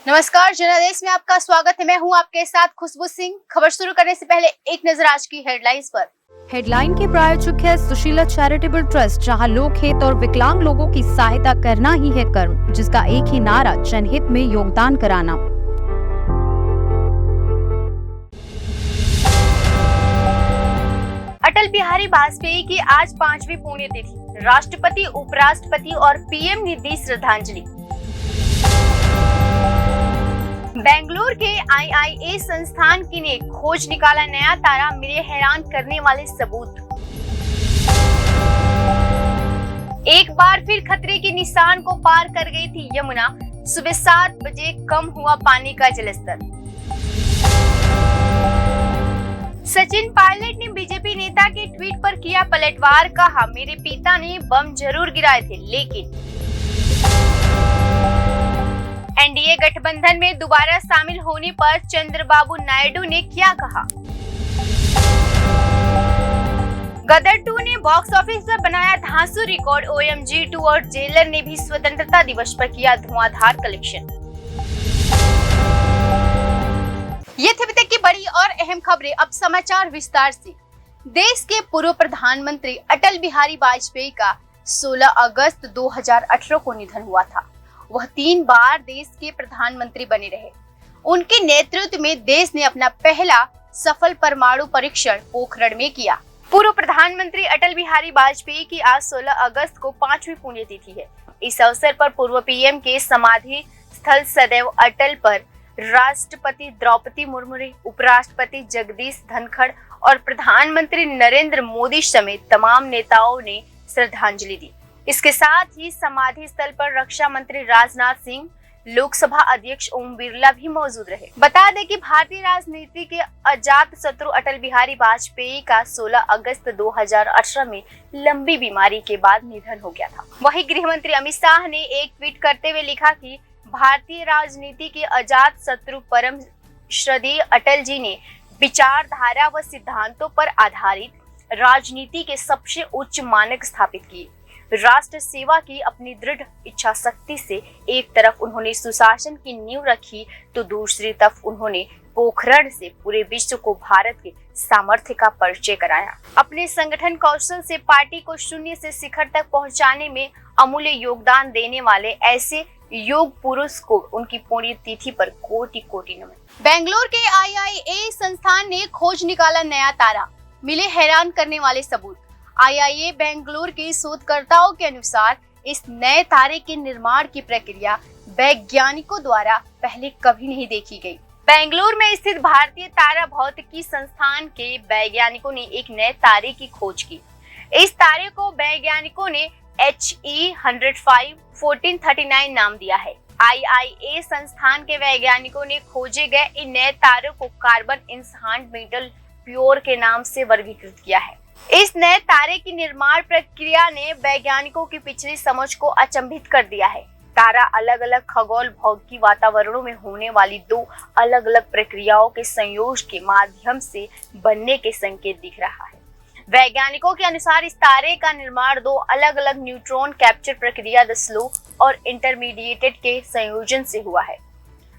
नमस्कार, जनादेश में आपका स्वागत है। मैं हूं आपके साथ खुशबू सिंह। खबर शुरू करने से पहले एक नजर आज की हेडलाइंस पर। हेडलाइन के प्रायोजक है सुशीला चैरिटेबल ट्रस्ट, जहां लोक हित और विकलांग लोगों की सहायता करना ही है कर्म, जिसका एक ही नारा जनहित में योगदान कराना। अटल बिहारी वाजपेयी की आज 5वीं पुण्यतिथि। राष्ट्रपति, उपराष्ट्रपति और पीएम ने दी श्रद्धांजलि। बेंगलुरु के आईआईए संस्थान की ने खोज निकाला नया तारा, मिले हैरान करने वाले सबूत। एक बार फिर खतरे के निशान को पार कर गई थी यमुना, सुबह 7 बजे कम हुआ पानी का जलस्तर। सचिन पायलट ने बीजेपी नेता के ट्वीट पर किया पलटवार, कहा मेरे पिता ने बम जरूर गिराए थे लेकिन। एनडीए गठबंधन में दोबारा शामिल होने पर चंद्रबाबू नायडू ने क्या कहा। गदर 2 ने बॉक्स ऑफिस पर बनाया धांसू रिकॉर्ड। OMG 2 और जेलर ने भी स्वतंत्रता दिवस पर किया धुआंधार कलेक्शन। ये थी अभी तक की बड़ी और अहम खबरें। अब समाचार विस्तार से। देश के पूर्व प्रधानमंत्री अटल बिहारी वाजपेयी का 16 अगस्त 2018 को निधन हुआ था। वह 3 बार देश के प्रधानमंत्री बने रहे। उनके नेतृत्व में देश ने अपना पहला सफल परमाणु परीक्षण पोखरण में किया। पूर्व प्रधानमंत्री अटल बिहारी वाजपेयी की आज 16 अगस्त को 5वीं पुण्यतिथि है। इस अवसर पर पूर्व पीएम के समाधि स्थल सदैव अटल पर राष्ट्रपति द्रौपदी मुर्मू, उपराष्ट्रपति जगदीश धनखड़ और प्रधानमंत्री नरेंद्र मोदी समेत तमाम नेताओं ने श्रद्धांजलि दी। इसके साथ ही समाधि स्थल पर रक्षा मंत्री राजनाथ सिंह, लोकसभा अध्यक्ष ओम बिरला भी मौजूद रहे। बता दें कि भारतीय राजनीति के अजात शत्रु अटल बिहारी वाजपेयी का 16 अगस्त 2018 में लंबी बीमारी के बाद निधन हो गया था। वहीं गृह मंत्री अमित शाह ने एक ट्वीट करते हुए लिखा कि भारतीय राजनीति के अजात शत्रु परम श्रद्धेय अटल जी ने विचारधारा व सिद्धांतों पर आधारित राजनीति के सबसे उच्च मानक स्थापित किए। राष्ट्र सेवा की अपनी दृढ़ इच्छा शक्ति से एक तरफ उन्होंने सुशासन की नींव रखी तो दूसरी तरफ उन्होंने पोखरण से पूरे विश्व को भारत के सामर्थ्य का परिचय कराया। अपने संगठन कौशल से पार्टी को शून्य से शिखर तक पहुंचाने में अमूल्य योगदान देने वाले ऐसे योग पुरुष को उनकी पुण्यतिथि पर कोटि कोटि नमन। बेंगलुरु के आईआईए संस्थान ने खोज निकाला नया तारा, मिले हैरान करने वाले सबूत। आईआईए बेंगलुरु के शोधकर्ताओं के अनुसार इस नए तारे के निर्माण की प्रक्रिया वैज्ञानिकों द्वारा पहले कभी नहीं देखी गई। बेंगलुरु में स्थित भारतीय तारा भौतिकी संस्थान के वैज्ञानिकों ने एक नए तारे की खोज की। इस तारे को वैज्ञानिकों ने HE105 1439 नाम दिया है। आईआईए संस्थान के वैज्ञानिकों ने खोजे गए इन नए तारों को कार्बन इन्हांस्ड मेटल प्योर के नाम से वर्गीकृत किया है। इस नए तारे की निर्माण प्रक्रिया ने वैज्ञानिकों की पिछली समझ को अचंभित कर दिया है। तारा अलग अलग खगोल भौतिकी वातावरणों में होने वाली 2 अलग अलग प्रक्रियाओं के संयोजन के माध्यम से बनने के संकेत दिख रहा है। वैज्ञानिकों के अनुसार इस तारे का निर्माण 2 अलग अलग न्यूट्रॉन कैप्चर प्रक्रिया द स्लो और इंटरमीडिएटेड के संयोजन से हुआ है।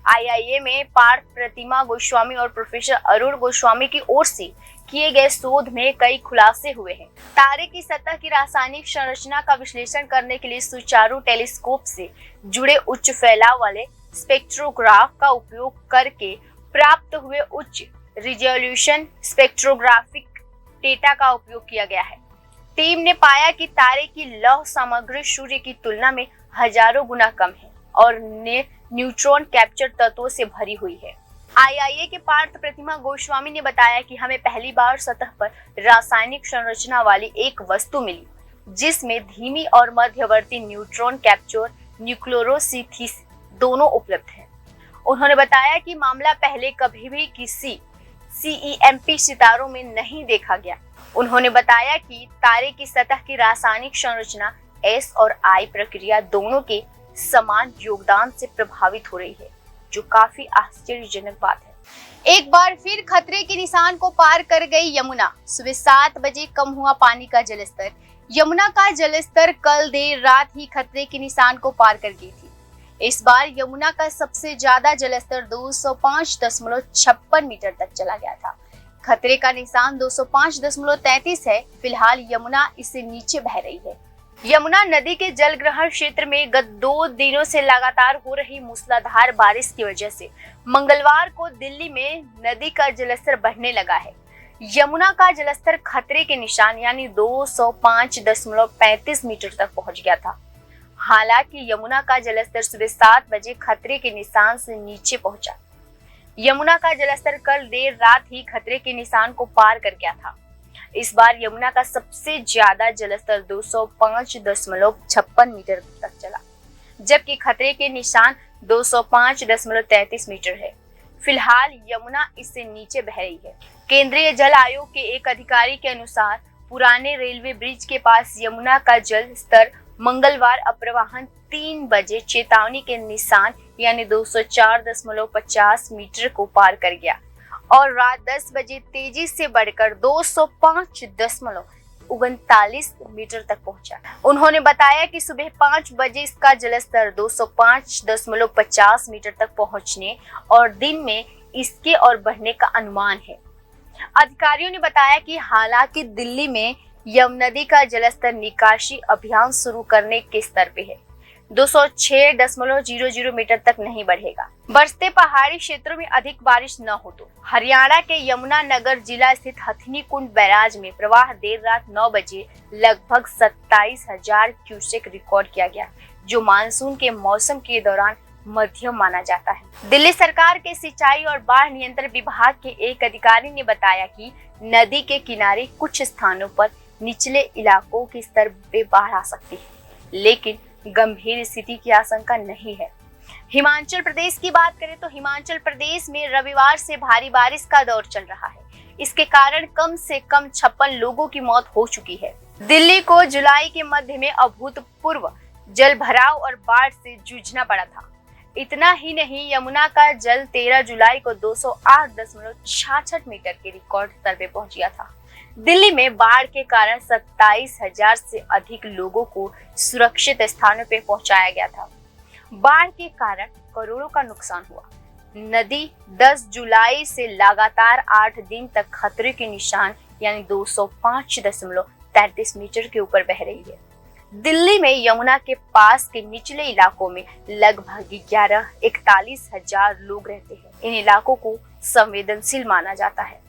आईआईए में पार्थ प्रतिमा गोस्वामी और प्रोफेसर अरुण गोस्वामी की ओर से किए गए शोध में कई खुलासे हुए हैं। तारे की सतह की रासायनिक संरचना का विश्लेषण करने के लिए सुचारू टेलीस्कोप से जुड़े उच्च फैलाव वाले स्पेक्ट्रोग्राफ का उपयोग करके प्राप्त हुए उच्च रिजोल्यूशन स्पेक्ट्रोग्राफिक डेटा का उपयोग किया गया है। टीम ने पाया कि तारे की लौह सामग्री सूर्य की तुलना में हजारों गुना कम है और न्यूट्रॉन कैप्चर तत्वों से भरी हुई है। आईआईए के पार्थ प्रतिमा गोस्वामी ने बताया कि हमें पहली बार सतह पर रासायनिक संरचना वाली एक वस्तु मिली जिसमें धीमी और मध्यवर्ती न्यूट्रॉन कैप्चर न्यूक्लियोसिथिस दोनों उपलब्ध हैं। उन्होंने बताया कि मामला पहले कभी भी किसी CEMP सितारों में नहीं देखा गया। उन्होंने बताया कि तारे की सतह की रासायनिक संरचना S और I प्रक्रिया दोनों के समान योगदान से प्रभावित हो रही है, जो काफी आश्चर्यजनक बात है। एक बार फिर खतरे के निशान को पार कर गई यमुना। सुबह 7 बजे कम हुआ पानी का जलस्तर। यमुना का जलस्तर कल देर रात ही खतरे के निशान को पार कर गई थी। इस बार यमुना का सबसे ज्यादा जलस्तर 205.56 मीटर तक चला गया था। खतरे का निशान 205.33 है। फिलहाल यमुना इससे नीचे बह रही है। यमुना नदी के जलग्रहण क्षेत्र में गत 2 दिनों से लगातार हो रही मूसलाधार बारिश की वजह से मंगलवार को दिल्ली में नदी का जलस्तर बढ़ने लगा है। यमुना का जलस्तर खतरे के निशान यानी 205.35 मीटर तक पहुंच गया था। हालांकि यमुना का जलस्तर सुबह 7 बजे खतरे के निशान से नीचे पहुंचा। यमुना का जलस्तर कल देर रात ही खतरे के निशान को पार कर गया था। इस बार यमुना का सबसे ज्यादा जलस्तर 205.56 मीटर तक चला, जबकि खतरे के निशान 205.33 मीटर है। फिलहाल यमुना इससे नीचे बह रही है। केंद्रीय जल आयोग के एक अधिकारी के अनुसार पुराने रेलवे ब्रिज के पास यमुना का जल स्तर मंगलवार अपराह्न 3 बजे चेतावनी के निशान यानी 204.50 मीटर को पार कर गया और रात 10 बजे तेजी से बढ़कर 205.39 मीटर तक पहुंचा। उन्होंने बताया कि सुबह 5 बजे इसका जलस्तर 205.50 मीटर तक पहुंचने और दिन में इसके और बढ़ने का अनुमान है। अधिकारियों ने बताया कि हालांकि दिल्ली में यमुना नदी का जलस्तर निकासी अभियान शुरू करने के स्तर पे है, 206.00 मीटर तक नहीं बढ़ेगा। बरसते पहाड़ी क्षेत्रों में अधिक बारिश न हो तो हरियाणा के यमुनानगर जिला स्थित हथिनी कुंड बैराज में प्रवाह देर रात 9 बजे लगभग 27,000 क्यूसेक रिकॉर्ड किया गया, जो मानसून के मौसम के दौरान मध्यम माना जाता है। दिल्ली सरकार के सिंचाई और बाढ़ नियंत्रण विभाग के एक अधिकारी ने बताया कि नदी के किनारे कुछ स्थानों पर निचले इलाकों के स्तर पे बाढ़ आ सकती है, लेकिन गंभीर स्थिति की आशंका नहीं है। हिमाचल प्रदेश की बात करें तो हिमाचल प्रदेश में रविवार से भारी बारिश का दौर चल रहा है। इसके कारण कम से कम 56 लोगों की मौत हो चुकी है। दिल्ली को जुलाई के मध्य में अभूतपूर्व जल भराव और बाढ़ से जूझना पड़ा था। इतना ही नहीं, यमुना का जल 13 जुलाई को 208.66 मीटर के रिकॉर्ड स्तर पे पहुंच गया था। दिल्ली में बाढ़ के कारण 27,000 से अधिक लोगों को सुरक्षित स्थानों पे पहुंचाया गया था। बाढ़ के कारण करोड़ों का नुकसान हुआ। नदी 10 जुलाई से लगातार 8 दिन तक खतरे के निशान यानी 205.33 मीटर के ऊपर बह रही है। दिल्ली में यमुना के पास के निचले इलाकों में लगभग 41,000 लोग रहते हैं। इन इलाकों को संवेदनशील माना जाता है।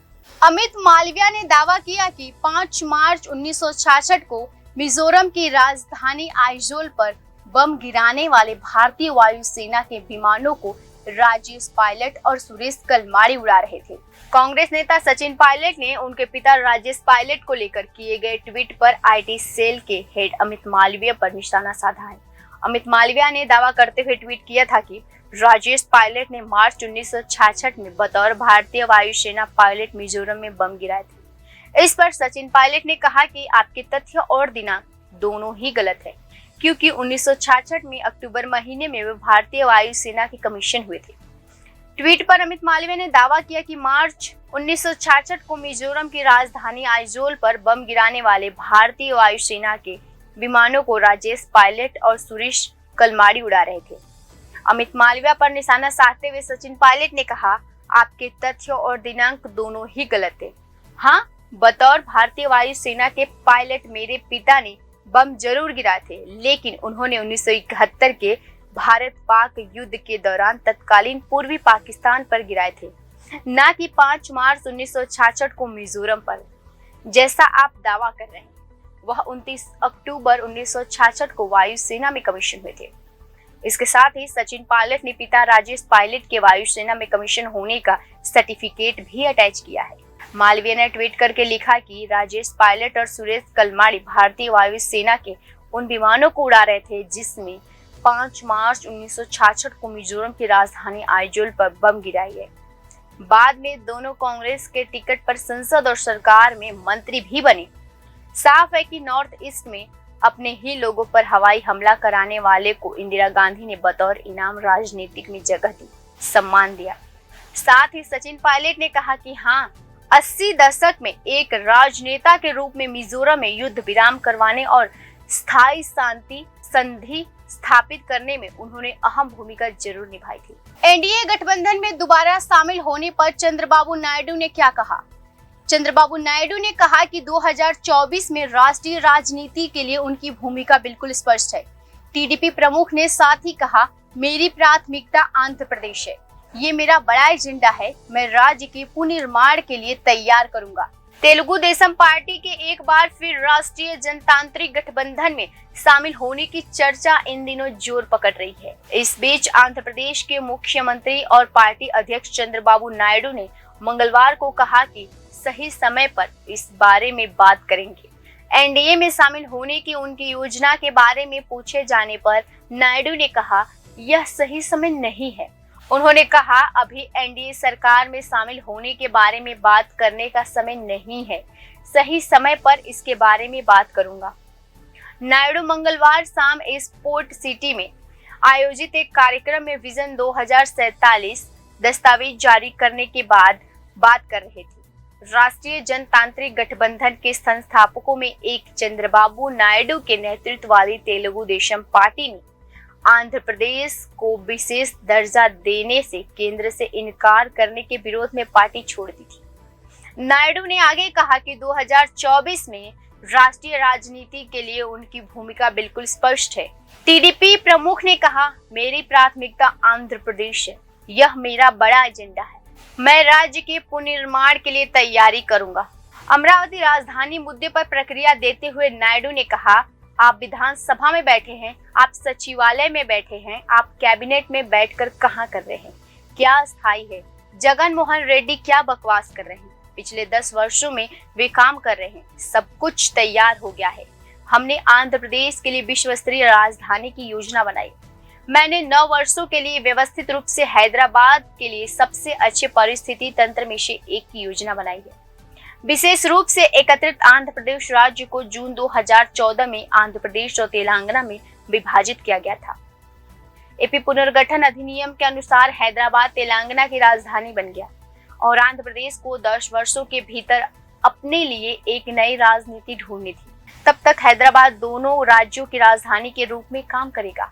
अमित मालविया ने दावा किया कि 5 मार्च 1966 को मिजोरम की राजधानी आइजोल पर बम गिराने वाले भारतीय वायुसेना के विमानों को राजेश पायलट और सुरेश कलमाड़ी उड़ा रहे थे। कांग्रेस नेता सचिन पायलट ने उनके पिता राजेश पायलट को लेकर किए गए ट्वीट पर आईटी सेल के हेड अमित मालविया पर निशाना साधा है। अमित मालविया ने दावा करते हुए ट्वीट किया था कि राजेश पायलट ने मार्च 1966 में बतौर भारतीय वायुसेना पायलट मिजोरम में बम गिराए थे। इस पर सचिन पायलट ने कहा कि आपके तथ्य और दिनांक दोनों ही गलत है, क्योंकि 1966 में अक्टूबर महीने में वे भारतीय वायुसेना के कमीशन हुए थे। ट्वीट पर अमित मालविया ने दावा किया कि मार्च 1966 को मिजोरम की राजधानी आइजोल पर बम गिराने वाले भारतीय वायुसेना के विमानों को राजेश पायलट और सुरेश कलमाड़ी उड़ा रहे थे। अमित मालविया पर निशाना साधते हुए सचिन पायलट ने कहा, आपके तथ्य और दिनांक दोनों ही गलत है। हाँ, बतौर भारतीय वायुसेना के पायलट मेरे पिता ने बम जरूर गिराए थे, लेकिन उन्होंने 1971 के भारत पाक युद्ध के दौरान तत्कालीन पूर्वी पाकिस्तान पर गिराए थे, न कि 5 मार्च 1966 को मिजोरम पर, जैसा आप दावा कर रहे हैं। वह 29 अक्टूबर 1966 को वायुसेना में कमीशन हुए थे। इसके साथ ही सचिन पायलट ने पिता राजेश पायलट के वायुसेना में कमीशन होने का सर्टिफिकेट भी अटैच किया है। मालविया ने ट्वीट करके लिखा कि राजेश पायलट और सुरेश कलमाड़ी भारतीय वायुसेना के उन विमानों को उड़ा रहे थे जिसमें 5 मार्च 1966 को मिजोरम की राजधानी आइजोल पर बम गिराई है। बाद में दोनों कांग्रेस के टिकट पर संसद और सरकार में मंत्री भी बने। साफ है कि नॉर्थ ईस्ट में अपने ही लोगों पर हवाई हमला कराने वाले को इंदिरा गांधी ने बतौर इनाम राजनीतिक में जगह दी, सम्मान दिया। साथ ही सचिन पायलट ने कहा कि हाँ, 80 दशक में एक राजनेता के रूप में मिजोरम में युद्ध विराम करवाने और स्थायी शांति संधि स्थापित करने में उन्होंने अहम भूमिका जरूर निभाई थी। एनडीए गठबंधन में दोबारा शामिल होने पर चंद्रबाबू नायडू ने क्या कहा? चंद्रबाबू नायडू ने कहा कि 2024 में राष्ट्रीय राजनीति के लिए उनकी भूमिका बिल्कुल स्पष्ट है। टीडीपी प्रमुख ने साथ ही कहा, मेरी प्राथमिकता आंध्र प्रदेश है। ये मेरा बड़ा एजेंडा है। मैं राज्य के पुनर्निर्माण के लिए तैयार करूंगा। तेलुगु देशम पार्टी के एक बार फिर राष्ट्रीय जनतांत्रिक गठबंधन में शामिल होने की चर्चा इन दिनों जोर पकड़ रही है। इस बीच आंध्र प्रदेश के मुख्यमंत्री और पार्टी अध्यक्ष चंद्रबाबू नायडू ने मंगलवार को कहा कि सही समय पर इस बारे में बात करेंगे। एनडीए में शामिल होने की उनकी योजना के बारे में पूछे जाने पर नायडू ने कहा, यह सही समय नहीं है। उन्होंने कहा, अभी एनडीए सरकार में शामिल होने के बारे में बात करने का समय नहीं है। सही समय पर इसके बारे में बात करूंगा। नायडू मंगलवार शाम स्पोर्ट सिटी में आयोजित एक कार्यक्रम में विजन 2047 दस्तावेज जारी करने के बाद बात कर रहे थे। राष्ट्रीय जनतांत्रिक गठबंधन के संस्थापकों में एक चंद्रबाबू नायडू के नेतृत्व वाली तेलुगु देशम पार्टी ने आंध्र प्रदेश को विशेष दर्जा देने से केंद्र से इनकार करने के विरोध में पार्टी छोड़ दी थी। नायडू ने आगे कहा कि 2024 में राष्ट्रीय राजनीति के लिए उनकी भूमिका बिल्कुल स्पष्ट है। टीडीपी प्रमुख ने कहा, मेरी प्राथमिकता आंध्र प्रदेश है। यह मेरा बड़ा एजेंडा है। मैं राज्य के पुनर्निर्माण के लिए तैयारी करूंगा। अमरावती राजधानी मुद्दे पर प्रतिक्रिया देते हुए नायडू ने कहा, आप विधानसभा में बैठे हैं, आप सचिवालय में बैठे हैं, आप कैबिनेट में बैठकर कहाँ कर रहे हैं? क्या स्थायी है? जगन मोहन रेड्डी क्या बकवास कर रहे हैं? पिछले 10 वर्षों में वे काम कर रहे हैं। सब कुछ तैयार हो गया है। हमने आंध्र प्रदेश के लिए विश्व स्तरीय राजधानी की योजना बनाई। मैंने 9 वर्षों के लिए व्यवस्थित रूप से हैदराबाद के लिए सबसे अच्छे परिस्थिति तंत्र में से एक की योजना बनाई है। विशेष रूप से एकत्रित आंध्र प्रदेश राज्य को जून 2014 में आंध्र प्रदेश और तेलंगाना में विभाजित किया गया था। एपी पुनर्गठन अधिनियम के अनुसार हैदराबाद तेलंगाना की राजधानी बन गया और आंध्र प्रदेश को 10 वर्षों के भीतर अपने लिए एक नई राजनीति ढूंढनी थी। तब तक हैदराबाद दोनों राज्यों की राजधानी के रूप में काम करेगा।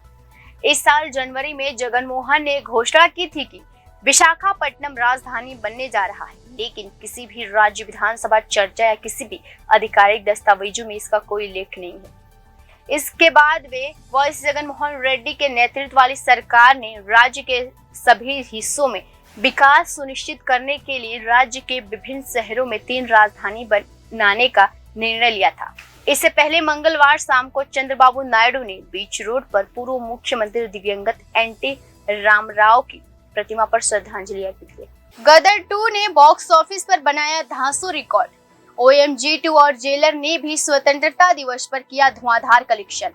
इस साल जनवरी में जगनमोहन ने घोषणा की थी कि विशाखापट्टनम राजधानी बनने जा रहा है, लेकिन किसी भी राज्य विधानसभा चर्चा या किसी भी आधिकारिक दस्तावेजों में इसका कोई लेख नहीं है। इसके बाद वे वाइस जगनमोहन रेड्डी के नेतृत्व वाली सरकार ने राज्य के सभी हिस्सों में विकास सुनिश्चित करने के लिए राज्य के विभिन्न शहरों में 3 राजधानी बनाने का निर्णय लिया था। इससे पहले मंगलवार शाम को चंद्रबाबू नायडू ने बीच रोड पर पूर्व मुख्यमंत्री दिवंगत एनटी रामाराव की प्रतिमा पर श्रद्धांजलि अर्पित की। गदर 2 ने बॉक्स ऑफिस पर बनाया धांसू रिकॉर्ड। OMG 2 और जेलर ने भी स्वतंत्रता दिवस पर किया धुआंधार कलेक्शन।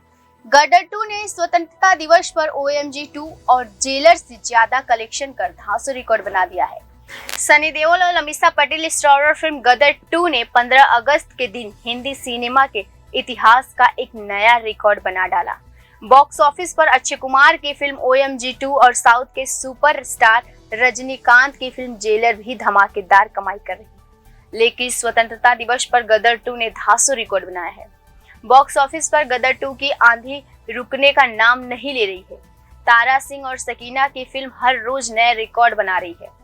गदर 2 ने स्वतंत्रता दिवस पर OMG 2 और जेलर से ज्यादा कलेक्शन कर धांसू रिकॉर्ड बना दिया है। सनी देओल और अमीषा पटेल स्टारर फिल्म गदर 2 ने 15 अगस्त के दिन हिंदी सिनेमा के इतिहास का एक नया रिकॉर्ड बना डाला। बॉक्स ऑफिस पर अक्षय कुमार की फिल्म OMG 2 और साउथ के सुपरस्टार रजनीकांत की फिल्म जेलर भी धमाकेदार कमाई कर रही है। लेकिन स्वतंत्रता दिवस पर गदर 2 ने धांसू रिकॉर्ड बनाया है। बॉक्स ऑफिस पर गदर 2 की आंधी रुकने का नाम नहीं ले रही है। तारा सिंह और सकीना की फिल्म हर रोज नए रिकॉर्ड बना रही है।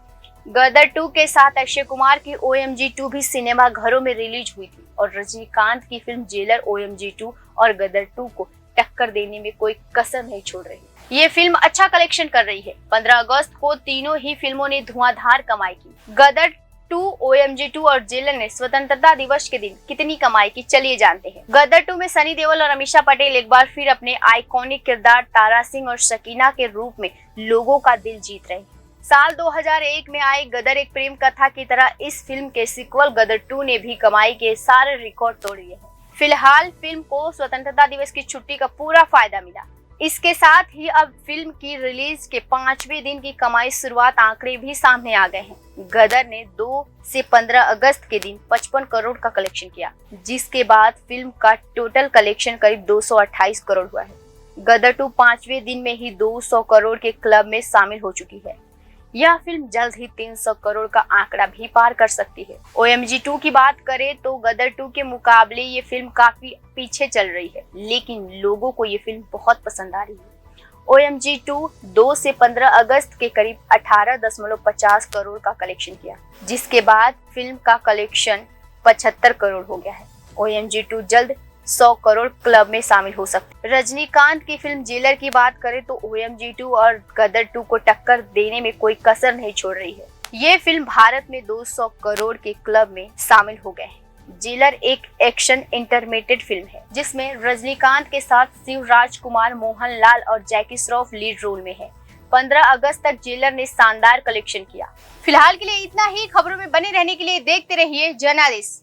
गदर 2 के साथ अक्षय कुमार की OMG 2 भी सिनेमा घरों में रिलीज हुई थी और रजनीकांत की फिल्म जेलर OMG 2 और गदर 2 को टक्कर देने में कोई कसर नहीं छोड़ रही। ये फिल्म अच्छा कलेक्शन कर रही है। 15 अगस्त को तीनों ही फिल्मों ने धुआंधार कमाई की। गदर 2, OMG 2 और जेलर ने स्वतंत्रता दिवस के दिन कितनी कमाई की, चलिए जानते हैं। गदर 2 में सनी देओल और अमीषा पटेल एक बार फिर अपने आइकॉनिक किरदार तारा सिंह और सकीना के रूप में लोगों का दिल जीत रहे हैं। साल 2001 में आई गदर एक प्रेम कथा की तरह इस फिल्म के सीक्वल गदर 2 ने भी कमाई के सारे रिकॉर्ड तोड़ दिए हैं। फिलहाल फिल्म को स्वतंत्रता दिवस की छुट्टी का पूरा फायदा मिला। इसके साथ ही अब फिल्म की रिलीज के 5वें दिन की कमाई शुरुआत आंकड़े भी सामने आ गए हैं। गदर ने 2 से 15 अगस्त के दिन 55 करोड़ का कलेक्शन किया, जिसके बाद फिल्म का टोटल कलेक्शन करीब 228 करोड़ हुआ है। गदर 2 5वें दिन में ही 200 करोड़ के क्लब में शामिल हो चुकी है। यह फिल्म जल्द ही 300 करोड़ का आंकड़ा भी पार कर सकती है। OMG 2 की बात करें तो गदर 2 के मुकाबले ये फिल्म काफी पीछे चल रही है, लेकिन लोगों को ये फिल्म बहुत पसंद आ रही है। OMG 2 2 से 15 अगस्त के करीब 18.50 करोड़ का कलेक्शन किया, जिसके बाद फिल्म का कलेक्शन 75 करोड़ हो गया है। OMG 2 जल्द 100 करोड़ क्लब में शामिल हो सकती है। रजनीकांत की फिल्म जेलर की बात करें तो OMG 2 और गदर 2 को टक्कर देने में कोई कसर नहीं छोड़ रही है। ये फिल्म भारत में 200 करोड़ के क्लब में शामिल हो गए हैं। जेलर एक एक्शन इंटरमीडिएट फिल्म है, जिसमें रजनीकांत के साथ शिवराज कुमार, मोहनलाल और जैकी श्रॉफ लीड रोल में है। 15 अगस्त तक जेलर ने शानदार कलेक्शन किया। फिलहाल के लिए इतना ही। खबरों में बने रहने के लिए देखते रहिए जनादेश।